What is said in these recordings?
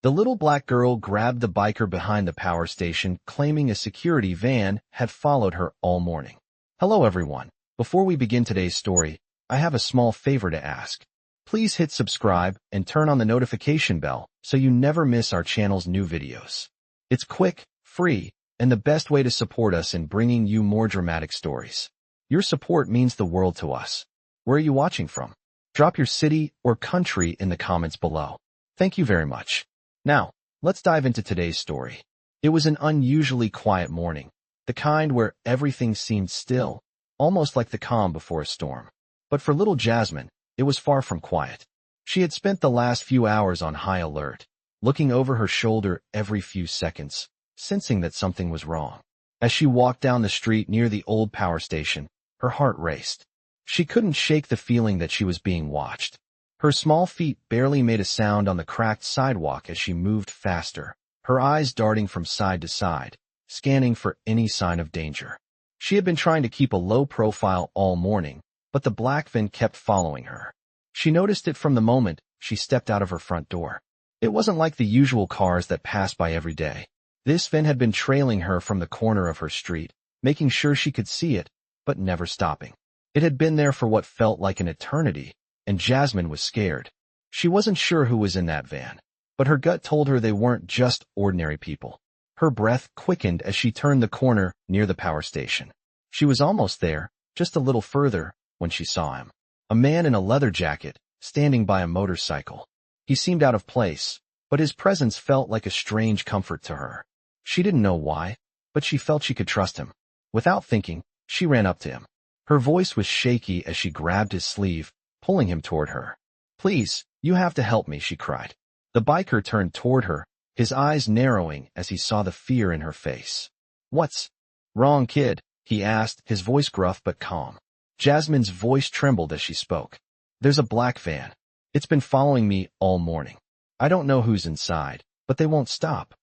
The little black girl grabbed the biker behind the power station, claiming a security van had followed her all morning. Hello everyone. Before we begin today's story, I have a small favor to ask. Please hit subscribe and turn on the notification bell so you never miss our channel's new videos. It's quick, free, and the best way to support us in bringing you more dramatic stories. Your support means the world to us. Where are you watching from? Drop your city or country in the comments below. Thank you very much. Now, let's dive into today's story. It was an unusually quiet morning, the kind where everything seemed still, almost like the calm before a storm. But for little Jasmine, it was far from quiet. She had spent the last few hours on high alert, looking over her shoulder every few seconds, sensing that something was wrong. As she walked down the street near the old power station, her heart raced. She couldn't shake the feeling that she was being watched. Her small feet barely made a sound on the cracked sidewalk as she moved faster, her eyes darting from side to side, scanning for any sign of danger. She had been trying to keep a low profile all morning, but the black van kept following her. She noticed it from the moment she stepped out of her front door. It wasn't like the usual cars that pass by every day. This van had been trailing her from the corner of her street, making sure she could see it, but never stopping. It had been there for what felt like an eternity, and Jasmine was scared. She wasn't sure who was in that van, but her gut told her they weren't just ordinary people. Her breath quickened as she turned the corner near the power station. She was almost there, just a little further, when she saw him. A man in a leather jacket, standing by a motorcycle. He seemed out of place, but his presence felt like a strange comfort to her. She didn't know why, but she felt she could trust him. Without thinking, she ran up to him. Her voice was shaky as she grabbed his sleeve, pulling him toward her. "Please, you have to help me," she cried. The biker turned toward her, his eyes narrowing as he saw the fear in her face. "What's wrong, kid?" he asked, his voice gruff but calm. Jasmine's voice trembled as she spoke. "There's a black van. It's been following me all morning. I don't know who's inside, but they won't stop."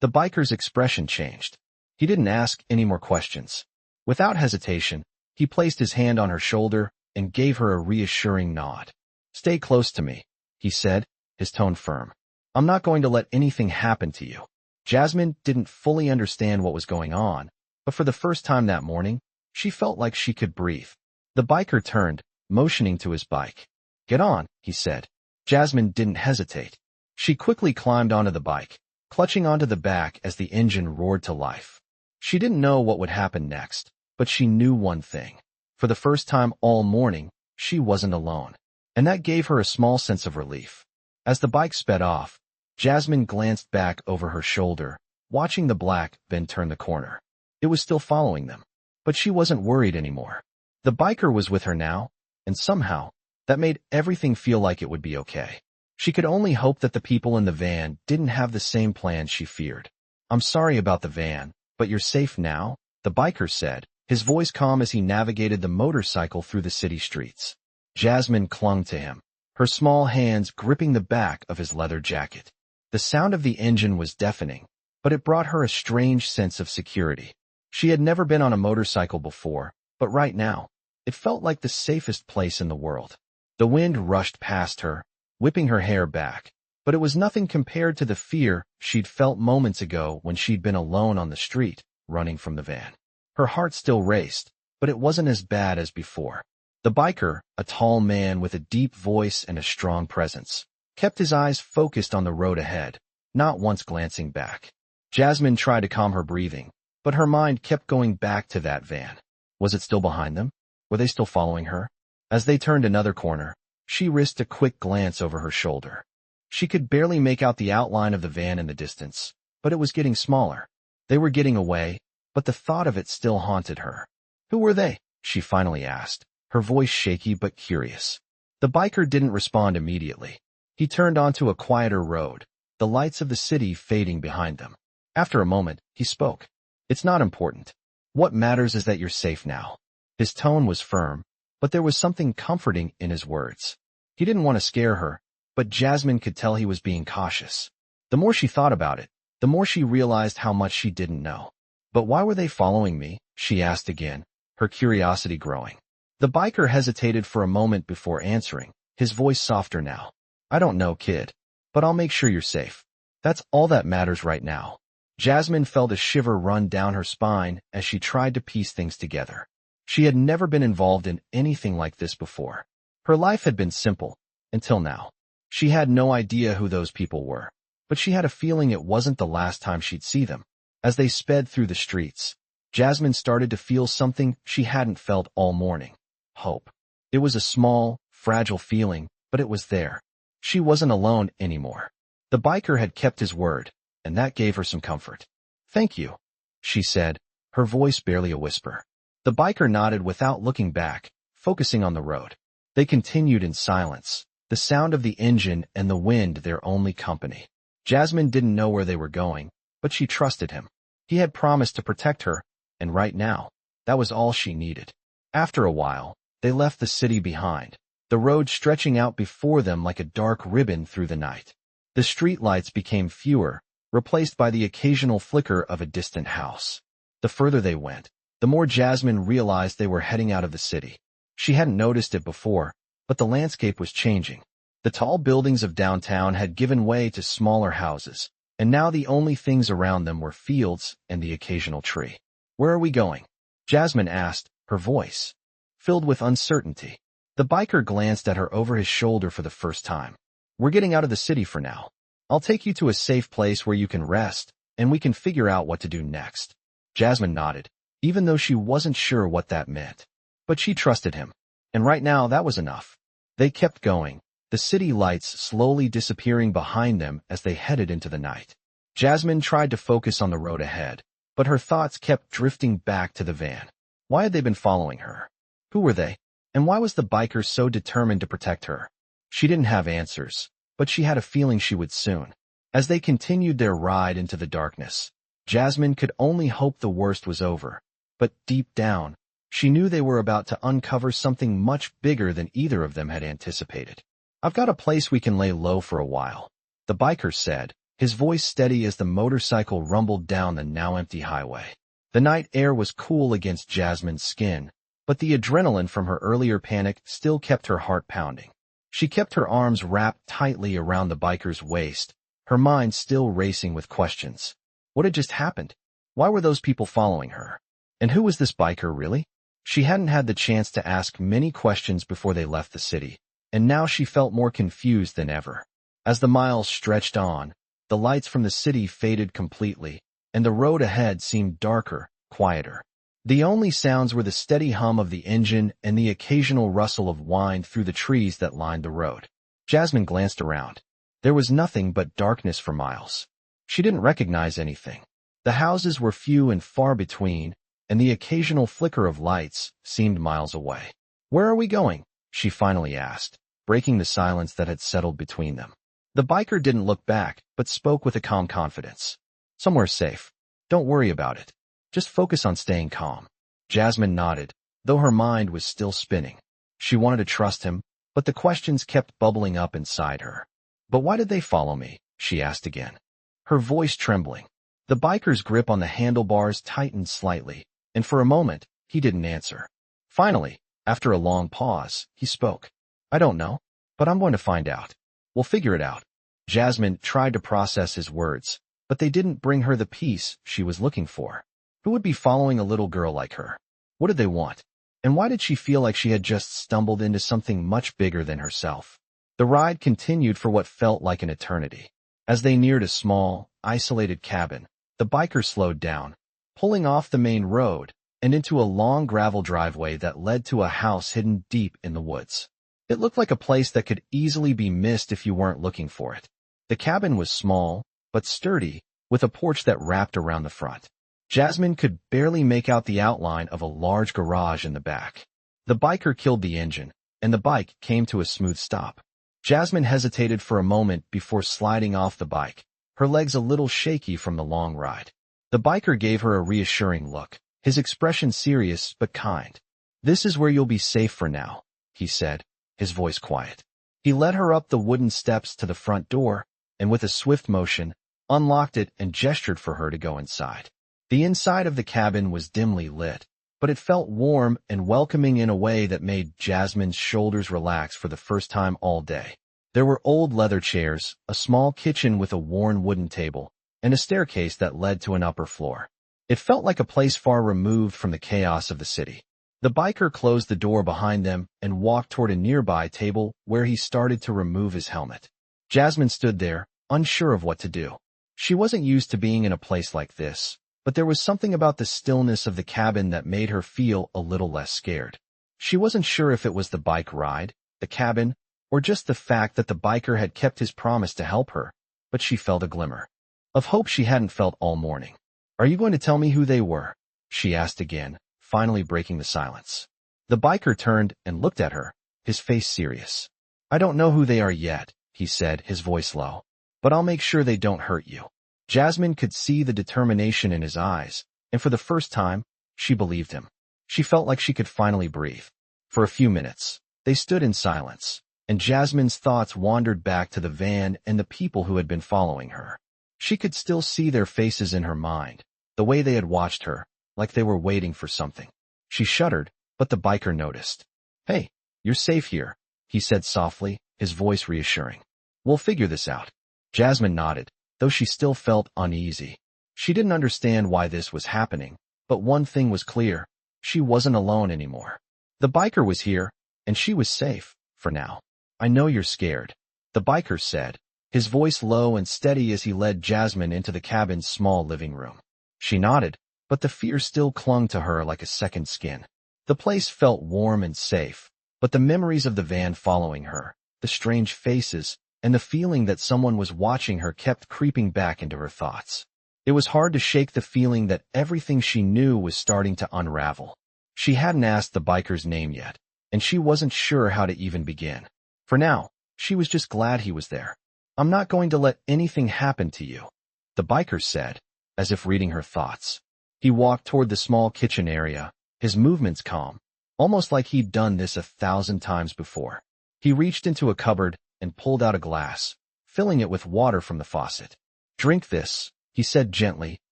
The biker's expression changed. He didn't ask any more questions. Without hesitation, he placed his hand on her shoulder and gave her a reassuring nod. "Stay close to me," he said, his tone firm. "I'm not going to let anything happen to you." Jasmine didn't fully understand what was going on, but for the first time that morning, she felt like she could breathe. The biker turned, motioning to his bike. "Get on," he said. Jasmine didn't hesitate. She quickly climbed onto the bike, clutching onto the back as the engine roared to life. She didn't know what would happen next, but she knew one thing. For the first time all morning, she wasn't alone, and that gave her a small sense of relief. As the bike sped off, Jasmine glanced back over her shoulder, watching the black van turn the corner. It was still following them, but she wasn't worried anymore. The biker was with her now, and somehow, that made everything feel like it would be okay. She could only hope that the people in the van didn't have the same plans she feared. "I'm sorry about the van, but you're safe now," the biker said, his voice calm as he navigated the motorcycle through the city streets. Jasmine clung to him, her small hands gripping the back of his leather jacket. The sound of the engine was deafening, but it brought her a strange sense of security. She had never been on a motorcycle before, but right now, it felt like the safest place in the world. The wind rushed past her, whipping her hair back, but it was nothing compared to the fear she'd felt moments ago when she'd been alone on the street, running from the van. Her heart still raced, but it wasn't as bad as before. The biker, a tall man with a deep voice and a strong presence, kept his eyes focused on the road ahead, not once glancing back. Jasmine tried to calm her breathing, but her mind kept going back to that van. Was it still behind them? Were they still following her? As they turned another corner, she risked a quick glance over her shoulder. She could barely make out the outline of the van in the distance, but it was getting smaller. They were getting away, but the thought of it still haunted her. "Who were they?" she finally asked, her voice shaky but curious. The biker didn't respond immediately. He turned onto a quieter road, the lights of the city fading behind them. After a moment, he spoke. "It's not important. What matters is that you're safe now." His tone was firm, but there was something comforting in his words. He didn't want to scare her, but Jasmine could tell he was being cautious. The more she thought about it, the more she realized how much she didn't know. "But why were they following me?" she asked again, her curiosity growing. The biker hesitated for a moment before answering, his voice softer now. "I don't know, kid, but I'll make sure you're safe." That's all that matters right now. Jasmine felt a shiver run down her spine as she tried to piece things together. She had never been involved in anything like this before. Her life had been simple, until now. She had no idea who those people were, but she had a feeling it wasn't the last time she'd see them. As they sped through the streets, Jasmine started to feel something she hadn't felt all morning. Hope. It was a small, fragile feeling, but it was there. She wasn't alone anymore. The biker had kept his word, and that gave her some comfort. "Thank you," she said, her voice barely a whisper. The biker nodded without looking back, focusing on the road. They continued in silence, the sound of the engine and the wind their only company. Jasmine didn't know where they were going, but she trusted him. He had promised to protect her, and right now, that was all she needed. After a while, they left the city behind, the road stretching out before them like a dark ribbon through the night. The streetlights became fewer, replaced by the occasional flicker of a distant house. The further they went, the more Jasmine realized they were heading out of the city. She hadn't noticed it before, but the landscape was changing. The tall buildings of downtown had given way to smaller houses, and now the only things around them were fields and the occasional tree. "Where are we going?" Jasmine asked, her voice filled with uncertainty. The biker glanced at her over his shoulder for the first time. "We're getting out of the city for now. I'll take you to a safe place where you can rest, and we can figure out what to do next." Jasmine nodded, even though she wasn't sure what that meant. But she trusted him, and right now that was enough. They kept going, the city lights slowly disappearing behind them as they headed into the night. Jasmine tried to focus on the road ahead, but her thoughts kept drifting back to the van. Why had they been following her? Who were they? And why was the biker so determined to protect her? She didn't have answers, but she had a feeling she would soon. As they continued their ride into the darkness, Jasmine could only hope the worst was over. But deep down, she knew they were about to uncover something much bigger than either of them had anticipated. "I've got a place we can lay low for a while," the biker said, his voice steady as the motorcycle rumbled down the now empty highway. The night air was cool against Jasmine's skin, but the adrenaline from her earlier panic still kept her heart pounding. She kept her arms wrapped tightly around the biker's waist, her mind still racing with questions. What had just happened? Why were those people following her? And who was this biker really? She hadn't had the chance to ask many questions before they left the city, and now she felt more confused than ever. As the miles stretched on, the lights from the city faded completely, and the road ahead seemed darker, quieter. The only sounds were the steady hum of the engine and the occasional rustle of wind through the trees that lined the road. Jasmine glanced around. There was nothing but darkness for miles. She didn't recognize anything. The houses were few and far between, and the occasional flicker of lights seemed miles away. "Where are we going?" she finally asked, breaking the silence that had settled between them. The biker didn't look back, but spoke with a calm confidence. "Somewhere safe. Don't worry about it. Just focus on staying calm." Jasmine nodded, though her mind was still spinning. She wanted to trust him, but the questions kept bubbling up inside her. "But why did they follow me?" she asked again, her voice trembling. The biker's grip on the handlebars tightened slightly, and for a moment, he didn't answer. Finally, after a long pause, he spoke. "I don't know, but I'm going to find out. We'll figure it out." Jasmine tried to process his words, but they didn't bring her the peace she was looking for. Who would be following a little girl like her? What did they want? And why did she feel like she had just stumbled into something much bigger than herself? The ride continued for what felt like an eternity. As they neared a small, isolated cabin, the biker slowed down, pulling off the main road and into a long gravel driveway that led to a house hidden deep in the woods. It looked like a place that could easily be missed if you weren't looking for it. The cabin was small, but sturdy, with a porch that wrapped around the front. Jasmine could barely make out the outline of a large garage in the back. The biker killed the engine, and the bike came to a smooth stop. Jasmine hesitated for a moment before sliding off the bike, her legs a little shaky from the long ride. The biker gave her a reassuring look, his expression serious but kind. "This is where you'll be safe for now," he said, his voice quiet. He led her up the wooden steps to the front door, and with a swift motion, unlocked it and gestured for her to go inside. The inside of the cabin was dimly lit, but it felt warm and welcoming in a way that made Jasmine's shoulders relax for the first time all day. There were old leather chairs, a small kitchen with a worn wooden table, and a staircase that led to an upper floor. It felt like a place far removed from the chaos of the city. The biker closed the door behind them and walked toward a nearby table where he started to remove his helmet. Jasmine stood there, unsure of what to do. She wasn't used to being in a place like this, but there was something about the stillness of the cabin that made her feel a little less scared. She wasn't sure if it was the bike ride, the cabin, or just the fact that the biker had kept his promise to help her, but she felt a glimmer of hope she hadn't felt all morning. "Are you going to tell me who they were?" she asked again, finally breaking the silence. The biker turned and looked at her, his face serious. "I don't know who they are yet," he said, his voice low, "but I'll make sure they don't hurt you." Jasmine could see the determination in his eyes, and for the first time, she believed him. She felt like she could finally breathe. For a few minutes, they stood in silence, and Jasmine's thoughts wandered back to the van and the people who had been following her. She could still see their faces in her mind, the way they had watched her, like they were waiting for something. She shuddered, but the biker noticed. "Hey, you're safe here," he said softly, his voice reassuring. "We'll figure this out." Jasmine nodded, though she still felt uneasy. She didn't understand why this was happening, but one thing was clear. She wasn't alone anymore. The biker was here, and she was safe, for now. "I know you're scared," the biker said, his voice low and steady as he led Jasmine into the cabin's small living room. She nodded, but the fear still clung to her like a second skin. The place felt warm and safe, but the memories of the van following her, the strange faces, and the feeling that someone was watching her kept creeping back into her thoughts. It was hard to shake the feeling that everything she knew was starting to unravel. She hadn't asked the biker's name yet, and she wasn't sure how to even begin. For now, she was just glad he was there. "I'm not going to let anything happen to you," the biker said, as if reading her thoughts. He walked toward the small kitchen area, his movements calm, almost like he'd done this 1,000 times before. He reached into a cupboard and pulled out a glass, filling it with water from the faucet. "Drink this," he said gently,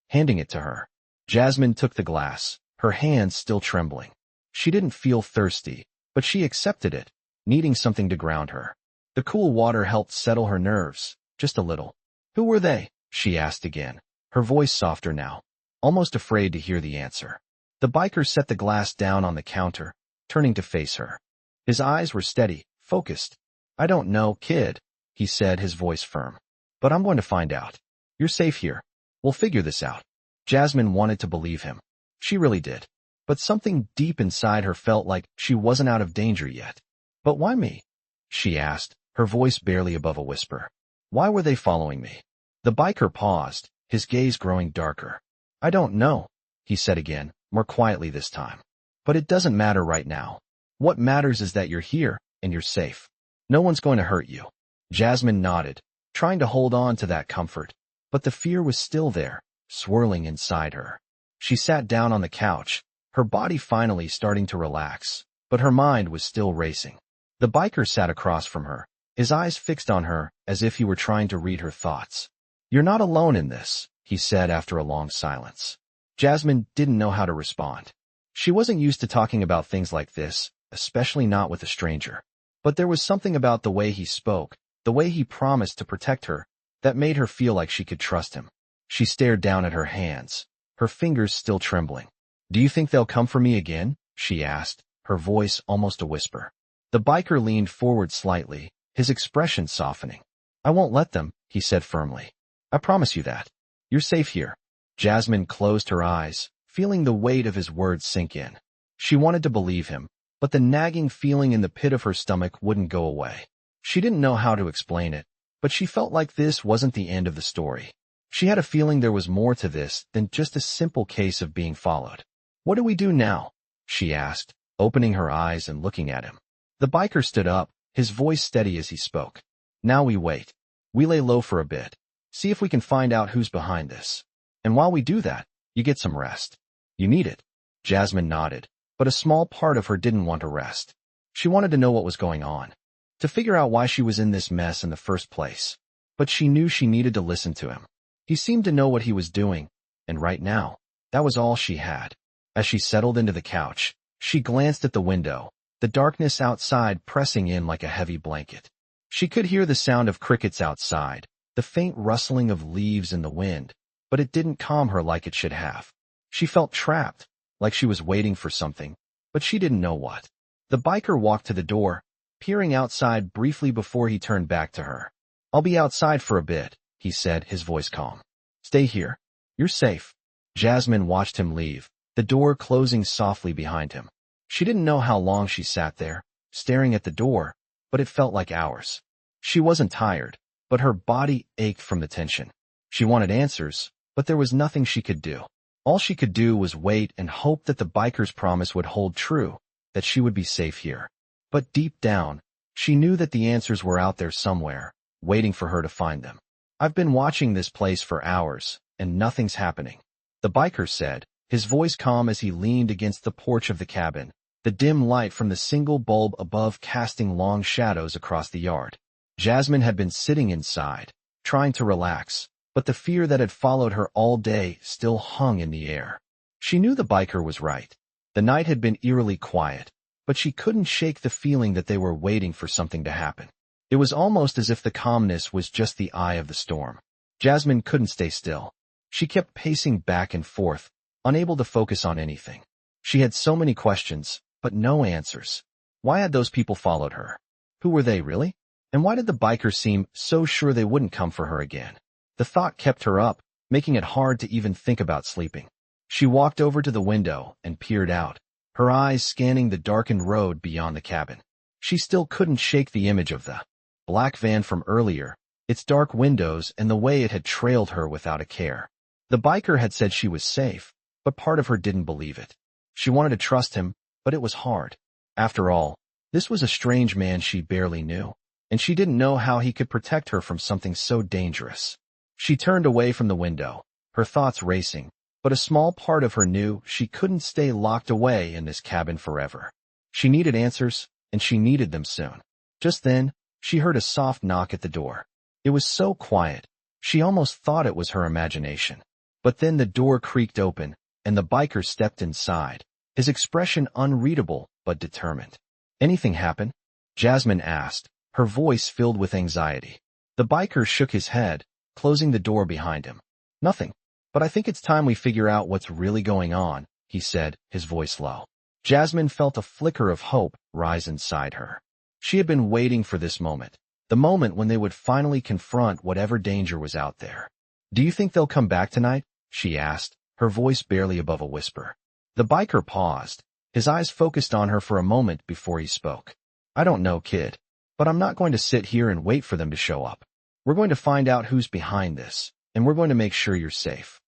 handing it to her. Jasmine took the glass, her hands still trembling. She didn't feel thirsty, but she accepted it, needing something to ground her. The cool water helped settle her nerves, just a little. "Who were they?" she asked again, her voice softer now, almost afraid to hear the answer. The biker set the glass down on the counter, turning to face her. His eyes were steady, focused. "I don't know, kid," he said, his voice firm. "But I'm going to find out. You're safe here. We'll figure this out." Jasmine wanted to believe him. She really did. But something deep inside her felt like she wasn't out of danger yet. "But why me?" she asked, her voice barely above a whisper. "Why were they following me?" The biker paused, his gaze growing darker. "I don't know," he said again, more quietly this time. "But it doesn't matter right now. What matters is that you're here, and you're safe. No one's going to hurt you." Jasmine nodded, trying to hold on to that comfort. But the fear was still there, swirling inside her. She sat down on the couch, her body finally starting to relax, but her mind was still racing. The biker sat across from her, his eyes fixed on her as if he were trying to read her thoughts. "You're not alone in this," he said after a long silence. Jasmine didn't know how to respond. She wasn't used to talking about things like this, especially not with a stranger. But there was something about the way he spoke, the way he promised to protect her, that made her feel like she could trust him. She stared down at her hands, her fingers still trembling. "Do you think they'll come for me again?" she asked, her voice almost a whisper. The biker leaned forward slightly, his expression softening. "I won't let them," he said firmly. "I promise you that. You're safe here." Jasmine closed her eyes, feeling the weight of his words sink in. She wanted to believe him, but the nagging feeling in the pit of her stomach wouldn't go away. She didn't know how to explain it, but she felt like this wasn't the end of the story. She had a feeling there was more to this than just a simple case of being followed. "What do we do now?" she asked, opening her eyes and looking at him. The biker stood up, his voice steady as he spoke. "Now we wait. We lay low for a bit. See if we can find out who's behind this. And while we do that, you get some rest. You need it." Jasmine nodded, but a small part of her didn't want to rest. She wanted to know what was going on, to figure out why she was in this mess in the first place. But she knew she needed to listen to him. He seemed to know what he was doing, and right now, that was all she had. As she settled into the couch, she glanced at the window, the darkness outside pressing in like a heavy blanket. She could hear the sound of crickets outside, the faint rustling of leaves in the wind, but it didn't calm her like it should have. She felt trapped, like she was waiting for something, but she didn't know what. The biker walked to the door, peering outside briefly before he turned back to her. "I'll be outside for a bit," he said, his voice calm. "Stay here. You're safe." Jasmine watched him leave, the door closing softly behind him. She didn't know how long she sat there, staring at the door, but it felt like hours. She wasn't tired, but her body ached from the tension. She wanted answers, but there was nothing she could do. All she could do was wait and hope that the biker's promise would hold true, that she would be safe here. But deep down, she knew that the answers were out there somewhere, waiting for her to find them. "I've been watching this place for hours, and nothing's happening," the biker said, his voice calm as he leaned against the porch of the cabin, the dim light from the single bulb above casting long shadows across the yard. Jasmine had been sitting inside, trying to relax, but the fear that had followed her all day still hung in the air. She knew the biker was right. The night had been eerily quiet, but she couldn't shake the feeling that they were waiting for something to happen. It was almost as if the calmness was just the eye of the storm. Jasmine couldn't stay still. She kept pacing back and forth, unable to focus on anything. She had so many questions, but no answers. Why had those people followed her? Who were they, really? And why did the biker seem so sure they wouldn't come for her again? The thought kept her up, making it hard to even think about sleeping. She walked over to the window and peered out, her eyes scanning the darkened road beyond the cabin. She still couldn't shake the image of the black van from earlier, its dark windows and the way it had trailed her without a care. The biker had said she was safe, but part of her didn't believe it. She wanted to trust him, but it was hard. After all, this was a strange man she barely knew, and she didn't know how he could protect her from something so dangerous. She turned away from the window, her thoughts racing, but a small part of her knew she couldn't stay locked away in this cabin forever. She needed answers, and she needed them soon. Just then, she heard a soft knock at the door. It was so quiet, she almost thought it was her imagination. But then the door creaked open, and the biker stepped inside, his expression unreadable but determined. "Anything happen?" Jasmine asked, her voice filled with anxiety. The biker shook his head, closing the door behind him. "Nothing. But I think it's time we figure out what's really going on," he said, his voice low. Jasmine felt a flicker of hope rise inside her. She had been waiting for this moment, the moment when they would finally confront whatever danger was out there. "Do you think they'll come back tonight?" she asked, her voice barely above a whisper. The biker paused, his eyes focused on her for a moment before he spoke. "I don't know, kid, but I'm not going to sit here and wait for them to show up. We're going to find out who's behind this, and we're going to make sure you're safe."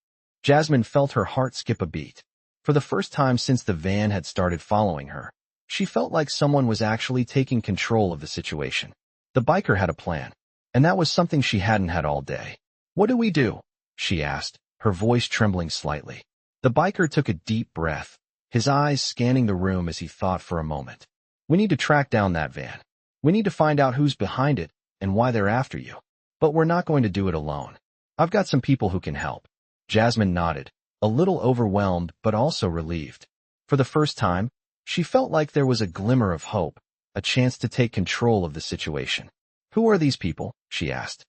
Jasmine felt her heart skip a beat. For the first time since the van had started following her, she felt like someone was actually taking control of the situation. The biker had a plan, and that was something she hadn't had all day. "What do we do?" she asked, her voice trembling slightly. The biker took a deep breath, his eyes scanning the room as he thought for a moment. "We need to track down that van. We need to find out who's behind it and why they're after you. But we're not going to do it alone. I've got some people who can help." Jasmine nodded, a little overwhelmed but also relieved. For the first time, she felt like there was a glimmer of hope, a chance to take control of the situation. "Who are these people?" she asked.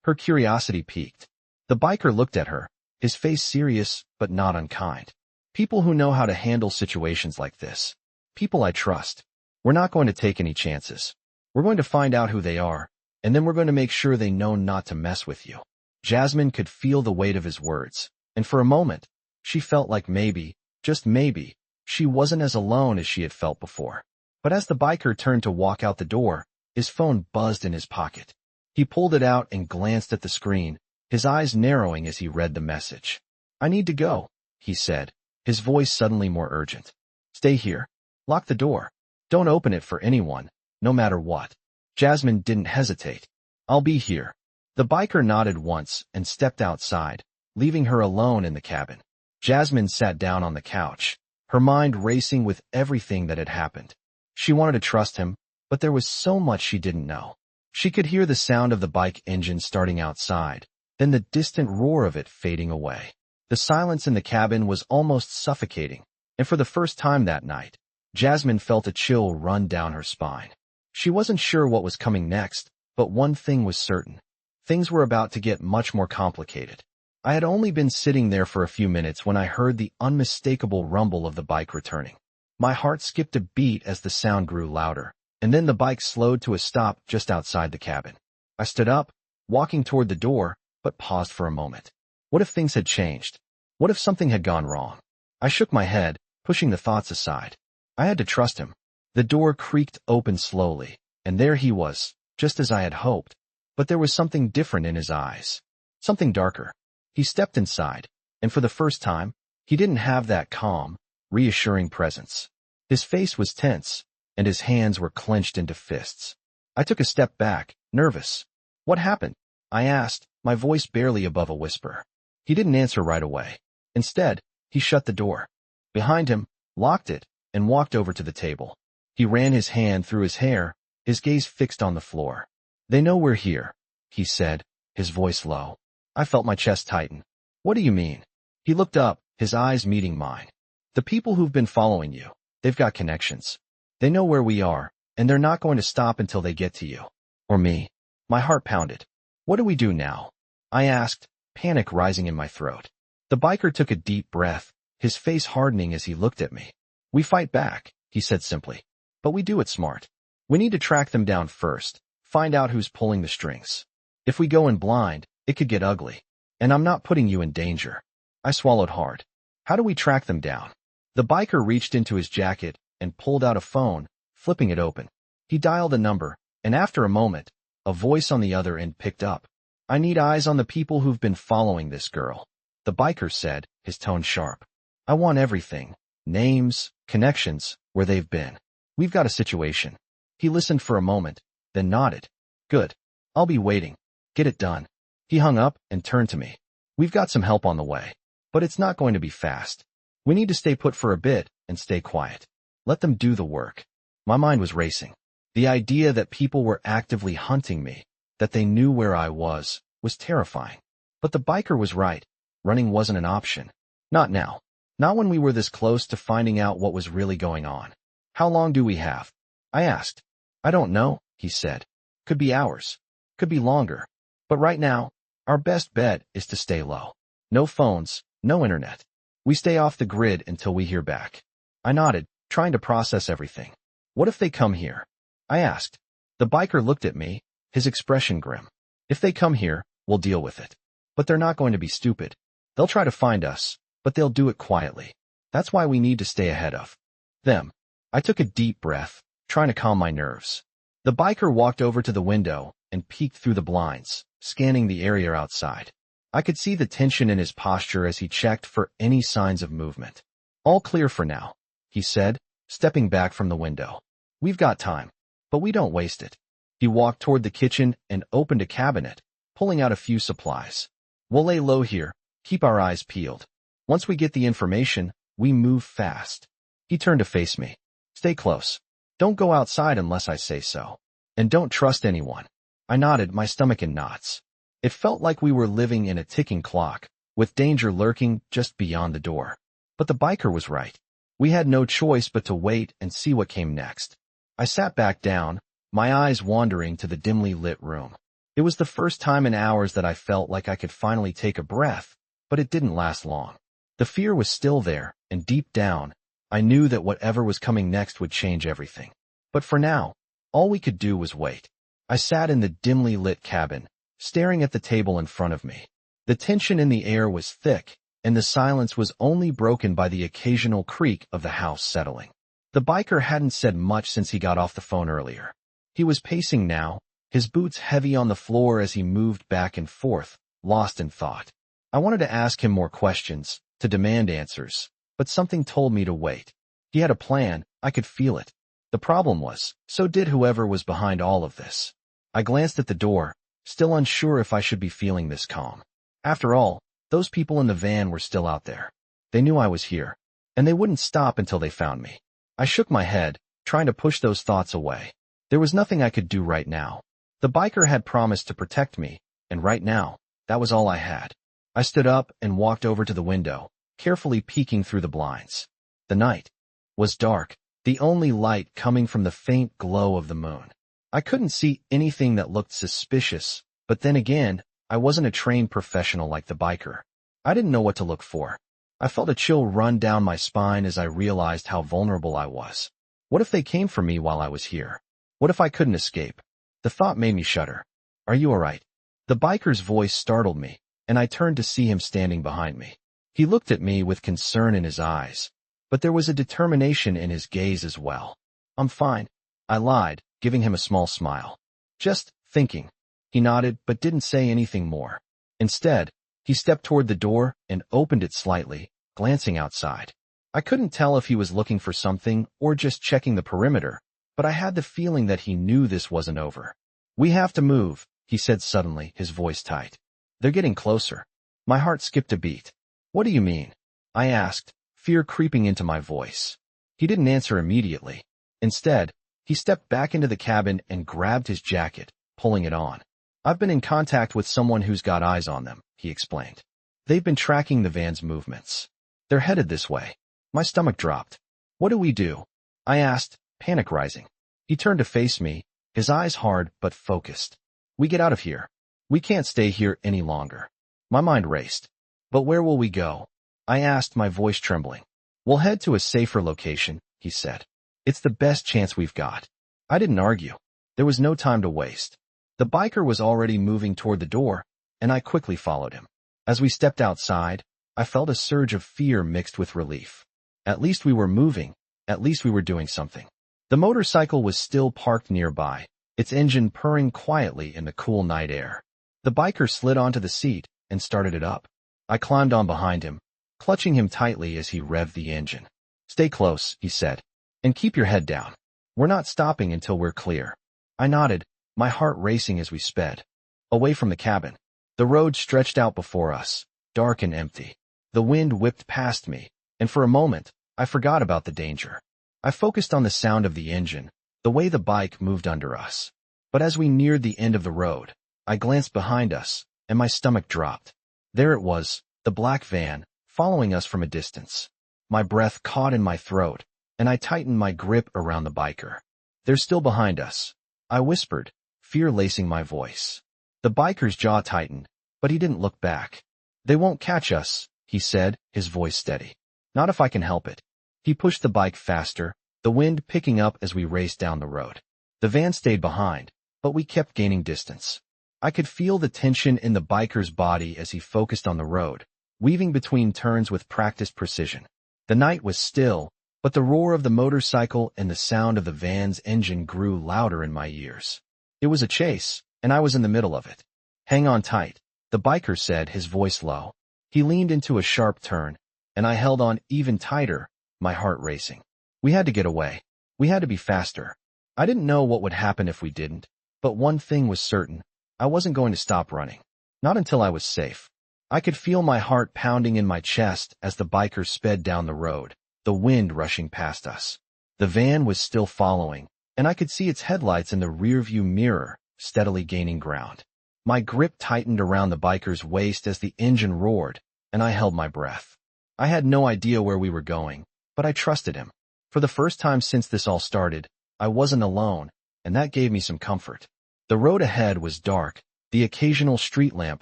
Her curiosity piqued. The biker looked at her, his face serious but not unkind. "People who know how to handle situations like this. People I trust. We're not going to take any chances. We're going to find out who they are, and then we're going to make sure they know not to mess with you." Jasmine could feel the weight of his words, and for a moment, she felt like maybe, just maybe, she wasn't as alone as she had felt before. But as the biker turned to walk out the door, his phone buzzed in his pocket. He pulled it out and glanced at the screen, his eyes narrowing as he read the message. "I need to go," he said, his voice suddenly more urgent. "Stay here. Lock the door. Don't open it for anyone, no matter what." Jasmine didn't hesitate. "I'll be here." The biker nodded once and stepped outside, leaving her alone in the cabin. Jasmine sat down on the couch, her mind racing with everything that had happened. She wanted to trust him, but there was so much she didn't know. She could hear the sound of the bike engine starting outside, then the distant roar of it fading away. The silence in the cabin was almost suffocating, and for the first time that night, Jasmine felt a chill run down her spine. She wasn't sure what was coming next, But one thing was certain. Things were about to get much more complicated. I had only been sitting there for a few minutes when I heard the unmistakable rumble of the bike returning. My heart skipped a beat as the sound grew louder, and then the bike slowed to a stop just outside the cabin. I stood up, walking toward the door, but paused for a moment. What if things had changed? What if something had gone wrong? I shook my head, pushing the thoughts aside. I had to trust him. The door creaked open slowly, and there he was, just as I had hoped. But there was something different in his eyes. Something darker. He stepped inside, and for the first time, he didn't have that calm, reassuring presence. His face was tense, and his hands were clenched into fists. I took a step back, nervous. What happened? I asked, my voice barely above a whisper. He didn't answer right away. Instead, he shut the door behind him, locked it, and walked over to the table. He ran his hand through his hair, his gaze fixed on the floor. They know we're here, he said, his voice low. I felt my chest tighten. What do you mean? He looked up, his eyes meeting mine. The people who've been following you, they've got connections. They know where we are, and they're not going to stop until they get to you. Or me. My heart pounded. What do we do now? I asked, panic rising in my throat. The biker took a deep breath, his face hardening as he looked at me. We fight back, he said simply. But we do it smart. We need to track them down first, find out who's pulling the strings. If we go in blind, it could get ugly. And I'm not putting you in danger. I swallowed hard. How do we track them down? The biker reached into his jacket and pulled out a phone, flipping it open. He dialed a number, and after a moment, a voice on the other end picked up. I need eyes on the people who've been following this girl. The biker said, his tone sharp. I want everything. Names, connections, where they've been. We've got a situation. He listened for a moment, then nodded. Good. I'll be waiting. Get it done. He hung up and turned to me. We've got some help on the way. But it's not going to be fast. We need to stay put for a bit and stay quiet. Let them do the work. My mind was racing. The idea that people were actively hunting me, that they knew where I was terrifying. But the biker was right. Running wasn't an option. Not now. Not when we were this close to finding out what was really going on. How long do we have? I asked. I don't know, he said. Could be hours. Could be longer. But right now, our best bet is to stay low. No phones, no internet. We stay off the grid until we hear back. I nodded, trying to process everything. What if they come here? I asked. The biker looked at me, his expression grim. If they come here, we'll deal with it. But they're not going to be stupid. They'll try to find us, but they'll do it quietly. That's why we need to stay ahead of them. I took a deep breath, trying to calm my nerves. The biker walked over to the window and peeked through the blinds, scanning the area outside. I could see the tension in his posture as he checked for any signs of movement. All clear for now, he said, stepping back from the window. We've got time, but we don't waste it. He walked toward the kitchen and opened a cabinet, pulling out a few supplies. We'll lay low here, keep our eyes peeled. Once we get the information, we move fast. He turned to face me. Stay close. Don't go outside unless I say so. And don't trust anyone. I nodded, my stomach in knots. It felt like we were living in a ticking clock, with danger lurking just beyond the door. But the biker was right. We had no choice but to wait and see what came next. I sat back down, my eyes wandering to the dimly lit room. It was the first time in hours that I felt like I could finally take a breath, but it didn't last long. The fear was still there, and deep down, I knew that whatever was coming next would change everything. But for now, all we could do was wait. I sat in the dimly lit cabin, staring at the table in front of me. The tension in the air was thick, and the silence was only broken by the occasional creak of the house settling. The biker hadn't said much since he got off the phone earlier. He was pacing now, his boots heavy on the floor as he moved back and forth, lost in thought. I wanted to ask him more questions, to demand answers, but something told me to wait. He had a plan, I could feel it. The problem was, so did whoever was behind all of this. I glanced at the door, still unsure if I should be feeling this calm. After all, those people in the van were still out there. They knew I was here, and they wouldn't stop until they found me. I shook my head, trying to push those thoughts away. There was nothing I could do right now. The biker had promised to protect me, and right now, that was all I had. I stood up and walked over to the window, carefully peeking through the blinds. The night was dark, the only light coming from the faint glow of the moon. I couldn't see anything that looked suspicious, but then again, I wasn't a trained professional like the biker. I didn't know what to look for. I felt a chill run down my spine as I realized how vulnerable I was. What if they came for me while I was here? What if I couldn't escape? The thought made me shudder. Are you all right? The biker's voice startled me, and I turned to see him standing behind me. He looked at me with concern in his eyes, but there was a determination in his gaze as well. I'm fine, I lied, giving him a small smile. Just thinking. He nodded but didn't say anything more. Instead, he stepped toward the door and opened it slightly, glancing outside. I couldn't tell if he was looking for something or just checking the perimeter, but I had the feeling that he knew this wasn't over. We have to move, he said suddenly, his voice tight. They're getting closer. My heart skipped a beat. What do you mean? I asked, fear creeping into my voice. He didn't answer immediately. Instead, he stepped back into the cabin and grabbed his jacket, pulling it on. I've been in contact with someone who's got eyes on them, he explained. They've been tracking the van's movements. They're headed this way. My stomach dropped. What do we do? I asked, panic rising. He turned to face me, his eyes hard but focused. We get out of here. We can't stay here any longer. My mind raced. But where will we go? I asked, my voice trembling. We'll head to a safer location, he said. It's the best chance we've got. I didn't argue. There was no time to waste. The biker was already moving toward the door, and I quickly followed him. As we stepped outside, I felt a surge of fear mixed with relief. At least we were moving. At least we were doing something. The motorcycle was still parked nearby, its engine purring quietly in the cool night air. The biker slid onto the seat and started it up. I climbed on behind him, clutching him tightly as he revved the engine. Stay close, he said, and keep your head down. We're not stopping until we're clear. I nodded, my heart racing as we sped. Away from the cabin. The road stretched out before us, dark and empty. The wind whipped past me, and for a moment, I forgot about the danger. I focused on the sound of the engine, the way the bike moved under us. But as we neared the end of the road, I glanced behind us, and my stomach dropped. There it was, the black van, following us from a distance. My breath caught in my throat, and I tightened my grip around the biker. They're still behind us, I whispered, fear lacing my voice. The biker's jaw tightened, but he didn't look back. They won't catch us, he said, his voice steady. Not if I can help it. He pushed the bike faster, the wind picking up as we raced down the road. The van stayed behind, but we kept gaining distance. I could feel the tension in the biker's body as he focused on the road, weaving between turns with practiced precision. The night was still, but the roar of the motorcycle and the sound of the van's engine grew louder in my ears. It was a chase, and I was in the middle of it. Hang on tight, the biker said, his voice low. He leaned into a sharp turn, and I held on even tighter, my heart racing. We had to get away. We had to be faster. I didn't know what would happen if we didn't, but one thing was certain. I wasn't going to stop running. Not until I was safe. I could feel my heart pounding in my chest as the biker sped down the road, the wind rushing past us. The van was still following, and I could see its headlights in the rearview mirror, steadily gaining ground. My grip tightened around the biker's waist as the engine roared, and I held my breath. I had no idea where we were going, but I trusted him. For the first time since this all started, I wasn't alone, and that gave me some comfort. The road ahead was dark, the occasional street lamp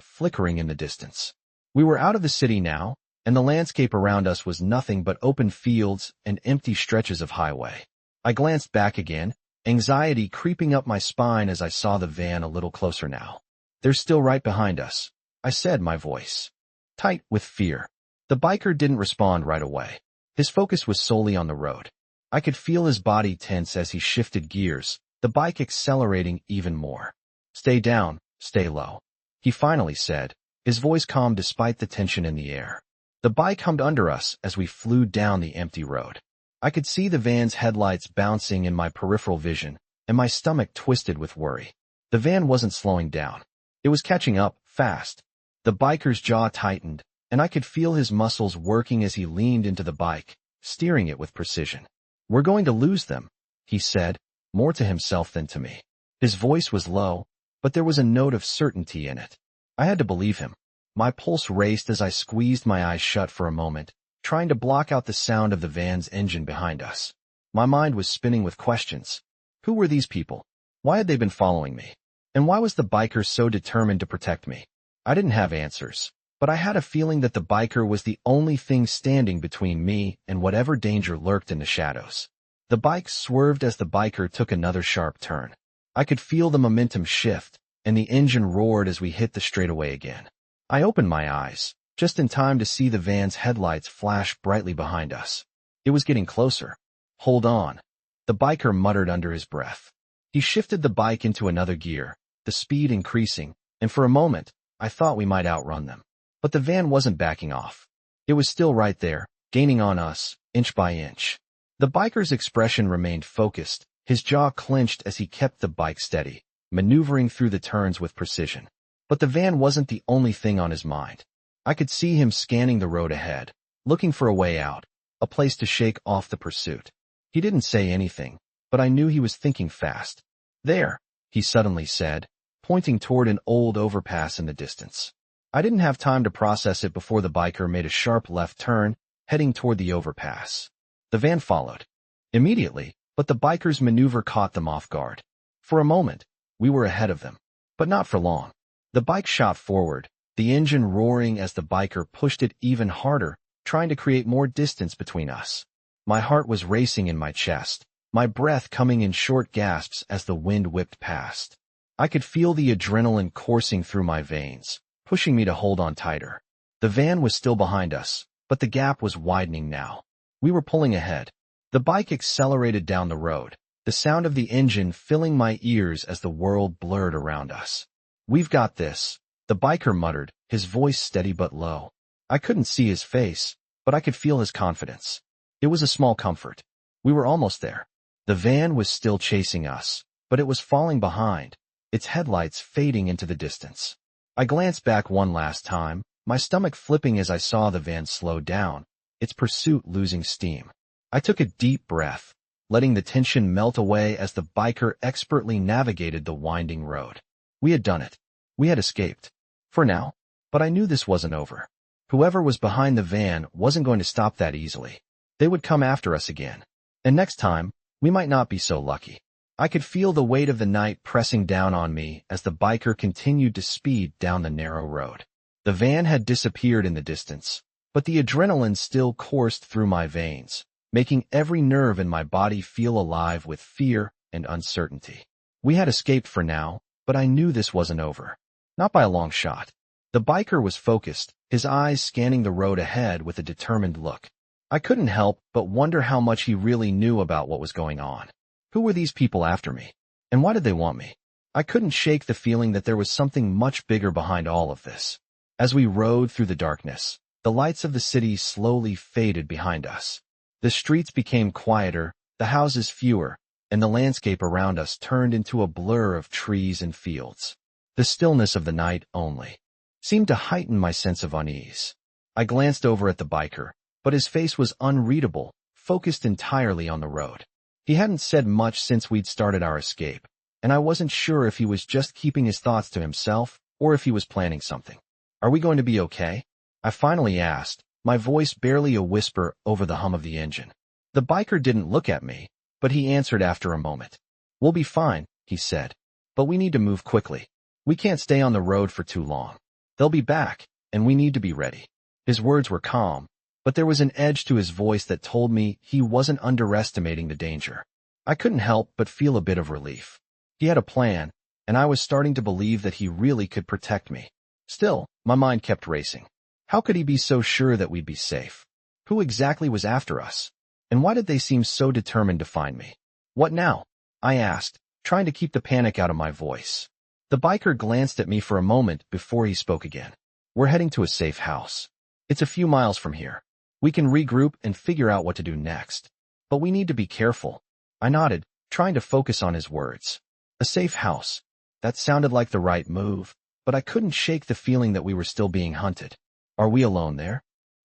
flickering in the distance. We were out of the city now, and the landscape around us was nothing but open fields and empty stretches of highway. I glanced back again, anxiety creeping up my spine as I saw the van a little closer now. They're still right behind us, I said, my voice tight with fear. The biker didn't respond right away. His focus was solely on the road. I could feel his body tense as he shifted gears, the bike accelerating even more. Stay down, stay low, he finally said, his voice calm despite the tension in the air. The bike hummed under us as we flew down the empty road. I could see the van's headlights bouncing in my peripheral vision, and my stomach twisted with worry. The van wasn't slowing down. It was catching up, fast. The biker's jaw tightened, and I could feel his muscles working as he leaned into the bike, steering it with precision. We're going to lose them, he said, more to himself than to me. His voice was low, but there was a note of certainty in it. I had to believe him. My pulse raced as I squeezed my eyes shut for a moment, trying to block out the sound of the van's engine behind us. My mind was spinning with questions. Who were these people? Why had they been following me? And why was the biker so determined to protect me? I didn't have answers, but I had a feeling that the biker was the only thing standing between me and whatever danger lurked in the shadows. The bike swerved as the biker took another sharp turn. I could feel the momentum shift, and the engine roared as we hit the straightaway again. I opened my eyes, just in time to see the van's headlights flash brightly behind us. It was getting closer. Hold on, the biker muttered under his breath. He shifted the bike into another gear, the speed increasing, and for a moment, I thought we might outrun them. But the van wasn't backing off. It was still right there, gaining on us, inch by inch. The biker's expression remained focused, his jaw clenched as he kept the bike steady, maneuvering through the turns with precision. But the van wasn't the only thing on his mind. I could see him scanning the road ahead, looking for a way out, a place to shake off the pursuit. He didn't say anything, but I knew he was thinking fast. There, he suddenly said, pointing toward an old overpass in the distance. I didn't have time to process it before the biker made a sharp left turn, heading toward the overpass. The van followed. Immediately, but the biker's maneuver caught them off guard. For a moment, we were ahead of them, but not for long. The bike shot forward, the engine roaring as the biker pushed it even harder, trying to create more distance between us. My heart was racing in my chest, my breath coming in short gasps as the wind whipped past. I could feel the adrenaline coursing through my veins, pushing me to hold on tighter. The van was still behind us, but the gap was widening now. We were pulling ahead. The bike accelerated down the road, the sound of the engine filling my ears as the world blurred around us. "We've got this," the biker muttered, his voice steady but low. I couldn't see his face, but I could feel his confidence. It was a small comfort. We were almost there. The van was still chasing us, but it was falling behind, its headlights fading into the distance. I glanced back one last time, my stomach flipping as I saw the van slow down, its pursuit losing steam. I took a deep breath, letting the tension melt away as the biker expertly navigated the winding road. We had done it. We had escaped. For now. But I knew this wasn't over. Whoever was behind the van wasn't going to stop that easily. They would come after us again. And next time, we might not be so lucky. I could feel the weight of the night pressing down on me as the biker continued to speed down the narrow road. The van had disappeared in the distance, but the adrenaline still coursed through my veins, making every nerve in my body feel alive with fear and uncertainty. We had escaped for now, but I knew this wasn't over. Not by a long shot. The biker was focused, his eyes scanning the road ahead with a determined look. I couldn't help but wonder how much he really knew about what was going on. Who were these people after me? And why did they want me? I couldn't shake the feeling that there was something much bigger behind all of this. As we rode through the darkness, the lights of the city slowly faded behind us. The streets became quieter, the houses fewer, and the landscape around us turned into a blur of trees and fields. The stillness of the night only seemed to heighten my sense of unease. I glanced over at the biker, but his face was unreadable, focused entirely on the road. He hadn't said much since we'd started our escape, and I wasn't sure if he was just keeping his thoughts to himself or if he was planning something. "Are we going to be okay?" I finally asked, my voice barely a whisper over the hum of the engine. The biker didn't look at me, but he answered after a moment. "We'll be fine," he said, "but we need to move quickly. We can't stay on the road for too long. They'll be back, and we need to be ready." His words were calm, but there was an edge to his voice that told me he wasn't underestimating the danger. I couldn't help but feel a bit of relief. He had a plan, and I was starting to believe that he really could protect me. Still, my mind kept racing. How could he be so sure that we'd be safe? Who exactly was after us? And why did they seem so determined to find me? "What now?" I asked, trying to keep the panic out of my voice. The biker glanced at me for a moment before he spoke again. "We're heading to a safe house. It's a few miles from here. We can regroup and figure out what to do next. But we need to be careful." I nodded, trying to focus on his words. A safe house. That sounded like the right move, but I couldn't shake the feeling that we were still being hunted. "Are we alone there?"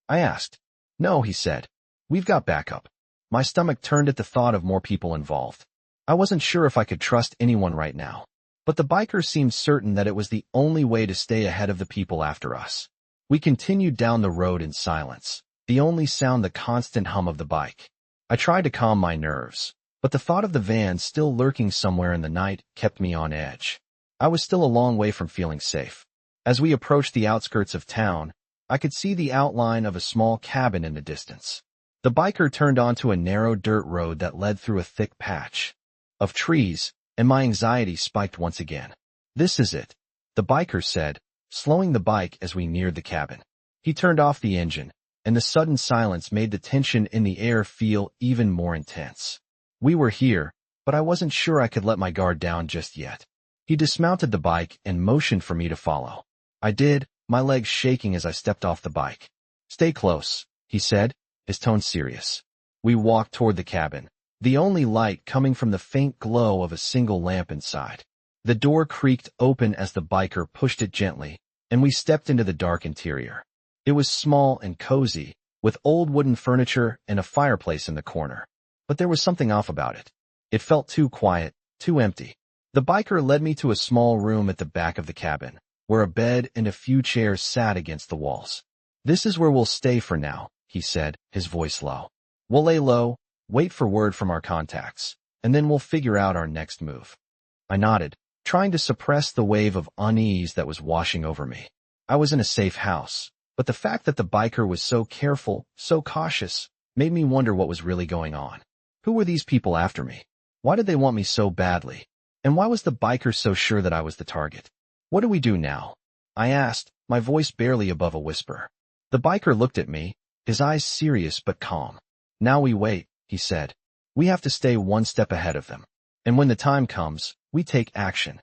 I asked. "No," he said. "We've got backup." My stomach turned at the thought of more people involved. I wasn't sure if I could trust anyone right now, but the biker seemed certain that it was the only way to stay ahead of the people after us. We continued down the road in silence, the only sound the constant hum of the bike. I tried to calm my nerves, But the thought of the van still lurking somewhere in the night kept me on edge. I was still a long way from feeling safe. As we approached the outskirts of town, I could see the outline of a small cabin in the distance. The biker turned onto a narrow dirt road that led through a thick patch of trees, and my anxiety spiked once again. "This is it," the biker said, slowing the bike as we neared the cabin. He turned off the engine, and the sudden silence made the tension in the air feel even more intense. We were here, but I wasn't sure I could let my guard down just yet. He dismounted the bike and motioned for me to follow. I did, my legs shaking as I stepped off the bike. "Stay close," he said, his tone serious. We walked toward the cabin, the only light coming from the faint glow of a single lamp inside. The door creaked open as the biker pushed it gently, and we stepped into the dark interior. It was small and cozy, with old wooden furniture and a fireplace in the corner. But there was something off about it. It felt too quiet, too empty. The biker led me to a small room at the back of the cabin, where a bed and a few chairs sat against the walls. "This is where we'll stay for now," he said, his voice low. "We'll lay low, wait for word from our contacts, and then we'll figure out our next move." I nodded, trying to suppress the wave of unease that was washing over me. I was in a safe house, but the fact that the biker was so careful, so cautious, made me wonder what was really going on. Who were these people after me? Why did they want me so badly? And why was the biker so sure that I was the target? "What do we do now?" I asked, my voice barely above a whisper. The biker looked at me, his eyes serious but calm. "Now we wait," he said. "We have to stay one step ahead of them. And when the time comes, we take action."